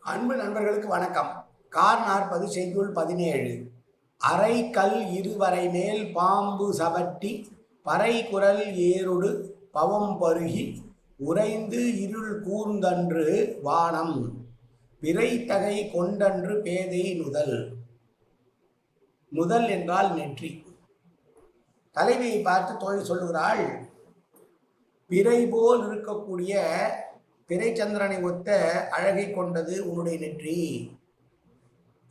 அன்பு நண்பர்களுக்கு வணக்கம். கார் 40 செய்யுள் 17. அரை கல் இருவரை மேல் பாம்பு சபட்டி பறை குரல் ஏருடு பவம் பருகி உறைந்து இருள் கூர்ந்தன்று வானம் விரைத்தகை கொண்டன்று பேதை நுதல். நுதல் என்றால் நெற்றி. தலைவியை பார்த்து தோழி சொல்லுகிறாள், பிறை போல் இருக்கக்கூடிய பிறைச்சந்திரனை ஒத்த அழகை கொண்டது உன்னுடைய நெற்றி.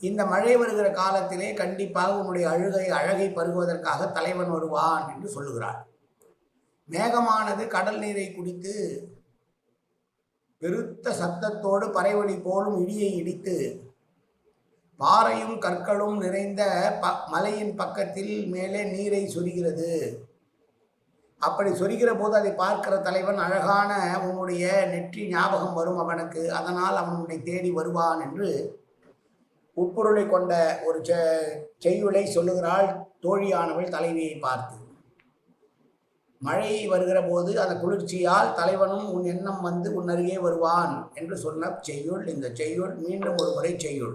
இந்த மழை வருகிற காலத்திலே கண்டிப்பாக உன்னுடைய அழகை பருகுவதற்காக தலைவன் வருவான் என்று சொல்லுகிறார். மேகமானது கடல் நீரை குடித்து பெருத்த சத்தத்தோடு பறைவழி போலும் இடியை இடித்து பாறையும் கற்களும் நிறைந்த மலையின் பக்கத்தில் மேலே நீரை சொரிகிறது. அப்படி சொரிகிற போது அதை பார்க்கிற தலைவன், அழகான உன்னுடைய நெற்றி ஞாபகம் வரும் அவனுக்கு, அதனால் அவன் உன்னை தேடி வருவான் என்று உட்பொருளை கொண்ட ஒரு செய்யுளை சொல்லுகிறாள் தோழியானவள் தலைவியை பார்த்து. மழை வருகிற போது அந்த குளிர்ச்சியால் தலைவனும் உன் எண்ணம் வந்து உன் அருகே வருவான் என்று சொன்ன செய்யுள் இந்த செய்யுள். மீண்டும் ஒரு முறை செய்யுள்.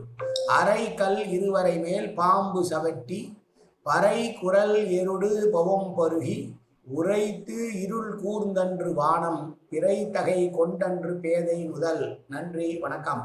அரை கல் இருவரை மேல் பாம்பு சவட்டி பறை குரல் எருடு பவம் பருகி உரைத்து இருள் கூர்ந்தன்று வானம் பிறை தகை கொண்டன்று பேதை நுதல். நன்றி, வணக்கம்.